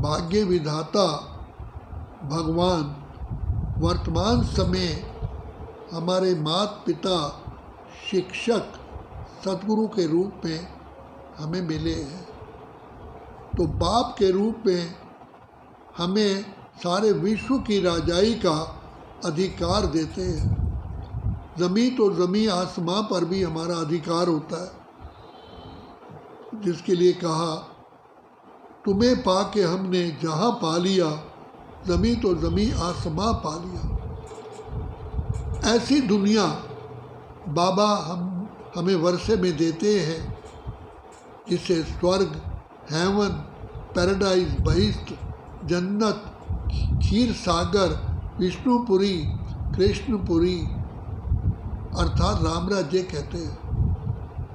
भाग्य विधाता भगवान वर्तमान समय हमारे माता पिता शिक्षक सद्गुरु के रूप में हमें मिले हैं। तो बाप के रूप में हमें सारे विश्व की राजाई का अधिकार देते हैं। ज़मीन तो ज़मीन आसमां पर भी हमारा अधिकार होता है, जिसके लिए कहा तुम्हें पाके हमने जहाँ पा लिया, ज़मीन तो ज़मीन आसमां पा लिया। ऐसी दुनिया बाबा हमें वर्षे में देते हैं जिसे स्वर्ग, हेवन, पैराडाइज, बहिष्ठ, जन्नत, क्षीर सागर, विष्णुपुरी, कृष्णपुरी अर्थात राम राज्य कहते हैं।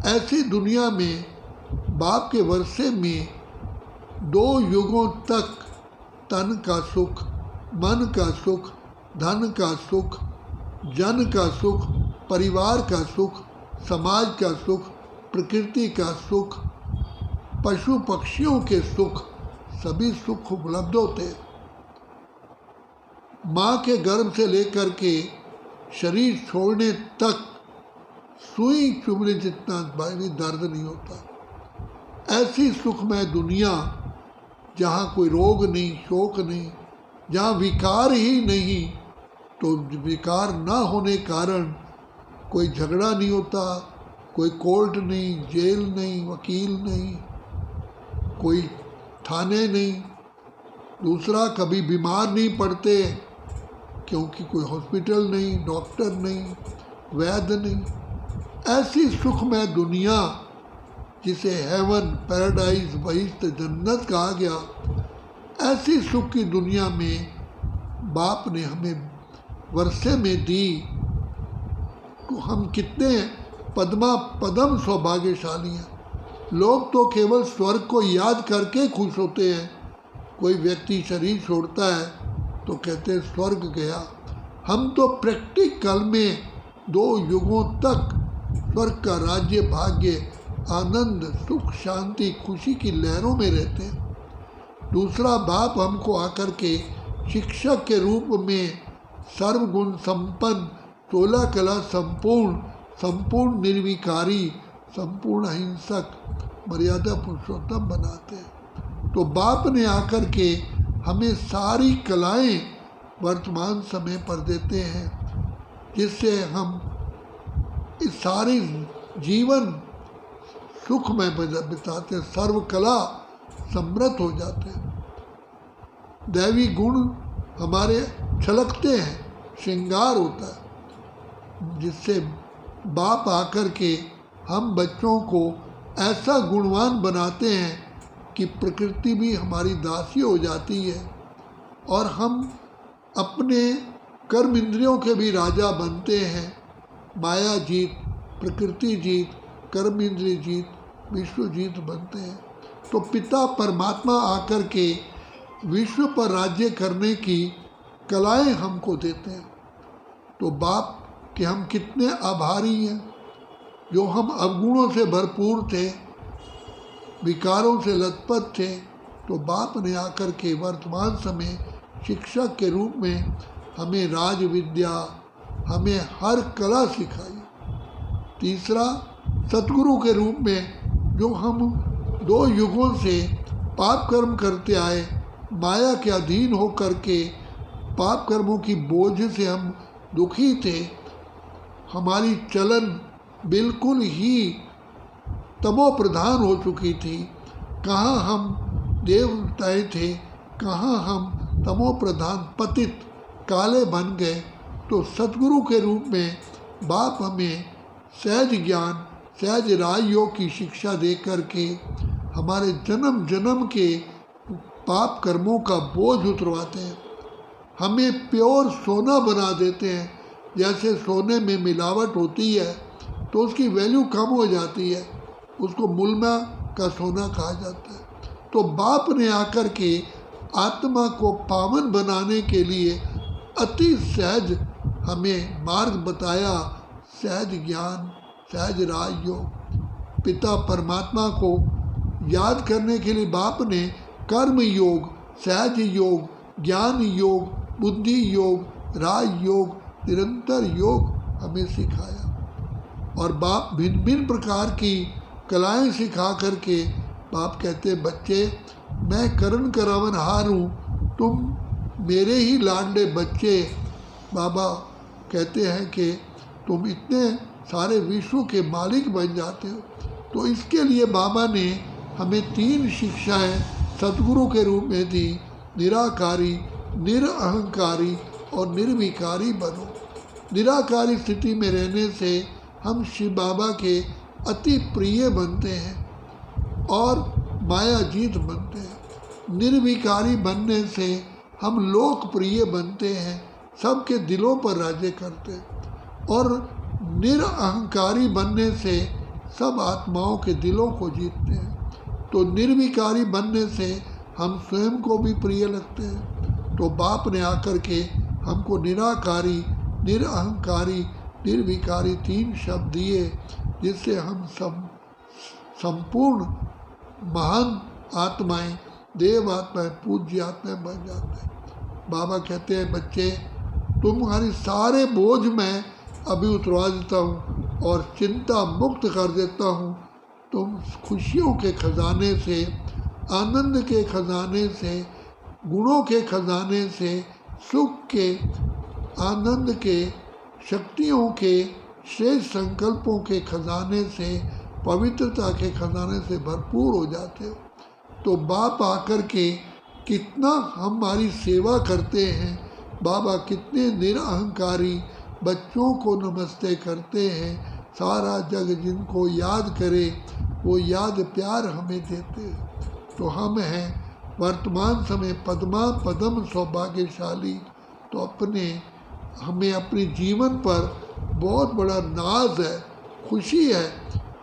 ऐसी दुनिया में बाप के वर्षे में 2 युगों तक तन का सुख, मन का सुख, धन का सुख, जन का सुख, परिवार का सुख, समाज का सुख, प्रकृति का सुख, पशु पक्षियों के सुख, सभी सुख उपलब्ध होते हैं। माँ के गर्भ से लेकर के शरीर छोड़ने तक सुई चुभने जितना भी दर्द नहीं होता। ऐसी सुखमय दुनिया जहाँ कोई रोग नहीं, शोक नहीं, जहाँ विकार ही नहीं, तो विकार ना होने कारण कोई झगड़ा नहीं होता, कोई कोर्ट नहीं, जेल नहीं, वकील नहीं, कोई थाने नहीं, दूसरा कभी बीमार नहीं पड़ते क्योंकि कोई हॉस्पिटल नहीं, डॉक्टर नहीं, वैद्य नहीं। ऐसी सुखमय दुनिया जिसे हेवन, पैराडाइज, बहिष्ठ, जन्नत कहा गया, ऐसी सुख की दुनिया में बाप ने हमें वर्षे में दी। तो हम कितने पदम सौभाग्यशाली हैं। लोग तो केवल स्वर्ग को याद करके खुश होते हैं। कोई व्यक्ति शरीर छोड़ता है तो कहते हैं स्वर्ग गया। हम तो प्रैक्टिकल में 2 युगों तक स्वर्ग का राज्य, भाग्य, आनंद, सुख, शांति, खुशी की लहरों में रहते हैं। दूसरा बाप हमको आकर के शिक्षक के रूप में सर्वगुण संपन्न, 16 कला संपूर्ण, संपूर्ण निर्विकारी, संपूर्ण अहिंसक, मर्यादा पुरुषोत्तम बनाते हैं। तो बाप ने आकर के हमें सारी कलाएं वर्तमान समय पर देते हैं, जिससे हम इस सारी जीवन सुख में बिताते, सर्व कला समृद्ध हो जाते हैं। दैवी गुण हमारे छलकते हैं, श्रृंगार होता है, जिससे बाप आकर के हम बच्चों को ऐसा गुणवान बनाते हैं कि प्रकृति भी हमारी दासी हो जाती है और हम अपने कर्म इंद्रियों के भी राजा बनते हैं। माया जीत, प्रकृति जीत, कर्म इंद्रिय जीत, विश्व जीत बनते हैं। तो पिता परमात्मा आकर के विश्व पर राज्य करने की कलाएं हमको देते हैं। तो बाप के हम कितने आभारी हैं। जो हम अवगुणों से भरपूर थे, विकारों से लथपथ थे, तो बाप ने आकर के वर्तमान समय शिक्षक के रूप में हमें राज विद्या, हमें हर कला सिखाई। तीसरा, सतगुरु के रूप में जो हम 2 युगों से पाप कर्म करते आए, माया के अधीन हो करके पाप कर्मों की बोझ से हम दुखी थे। हमारी चलन बिल्कुल ही तमो प्रधान हो चुकी थी। कहाँ हम देवताएँ थे, कहाँ हम तमो प्रधान पतित काले बन गए। तो सतगुरु के रूप में बाप हमें सहज ज्ञान, सहज राजयोग की शिक्षा दे करके हमारे जन्म जन्म के पाप कर्मों का बोझ उतरवाते हैं। हमें प्योर सोना बना देते हैं। जैसे सोने में मिलावट होती है तो उसकी वैल्यू कम हो जाती है, उसको मुल्मा का सोना कहा जाता है। तो बाप ने आकर के आत्मा को पावन बनाने के लिए अति सहज हमें मार्ग बताया, सहज ज्ञान, सहज राजयोग। पिता परमात्मा को याद करने के लिए बाप ने कर्म योग, सहज योग, ज्ञान योग, बुद्धि योग, राज योग, निरंतर योग हमें सिखाया। और बाप भिन्न भिन्न प्रकार की कलाएं सिखा करके बाप कहते बच्चे मैं करण करावनहार हूँ, तुम मेरे ही लाडले बच्चे। बाबा कहते हैं कि तुम इतने सारे विश्व के मालिक बन जाते हो। तो इसके लिए बाबा ने हमें 3 शिक्षाएं सतगुरु के रूप में दी, निराकारी, निरअहंकारी और निर्विकारी बनो। निराकारी स्थिति में रहने से हम शिव बाबा के अति प्रिय बनते हैं और माया जीत बनते हैं। निर्विकारी बनने से हम लोकप्रिय बनते हैं, सबके दिलों पर राज्य करते हैं। और निरअहंकारी बनने से सब आत्माओं के दिलों को जीतते हैं। तो निर्विकारी बनने से हम स्वयं को भी प्रिय लगते हैं। तो बाप ने आकर के हमको निराकारी, निरअहंकारी, निर्विकारी 3 शब्द दिए, जिससे हम सब संपूर्ण महान आत्माएं, देव आत्माएं, पूज्य आत्माएं बन जाते हैं। बाबा कहते हैं बच्चे तुम्हारे सारे बोझ मैं अभी उतरवा देता हूँ और चिंता मुक्त कर देता हूँ। तुम खुशियों के खजाने से, आनंद के खजाने से, गुणों के खजाने से, सुख के, आनंद के, शक्तियों के, श्रेष्ठ संकल्पों के खजाने से, पवित्रता के खजाने से भरपूर हो जाते हो। तो बाप आकर के कितना हमारी सेवा करते हैं। बाबा कितने निरअहंकारी बच्चों को नमस्ते करते हैं। सारा जग जिनको याद करे वो याद प्यार हमें देते हैं। तो हम हैं वर्तमान समय पद्मा पदम सौभाग्यशाली। तो हमें अपने जीवन पर बहुत बड़ा नाज है, खुशी है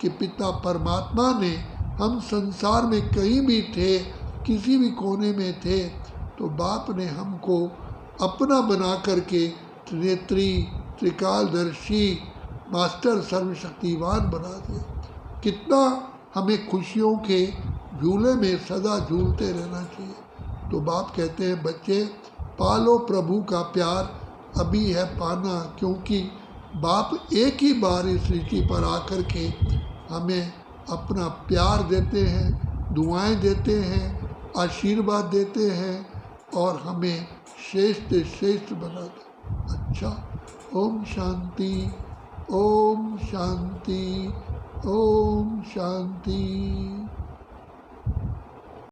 कि पिता परमात्मा ने, हम संसार में कहीं भी थे, किसी भी कोने में थे, तो बाप ने हमको अपना बना करके त्रिनेत्री, त्रिकालदर्शी, मास्टर, सर्वशक्तिवान बना दिया। कितना हमें खुशियों के झूले में सदा झूलते रहना चाहिए। तो बाप कहते हैं बच्चे पालो प्रभु का प्यार अभी है पाना, क्योंकि बाप एक ही बार इस सृष्टि पर आकर के हमें अपना प्यार देते हैं, दुआएं देते हैं, आशीर्वाद देते हैं और हमें श्रेष्ठ श्रेष्ठ बनाते। अच्छा, ओम शांति, ओम शांति, ओम शांति।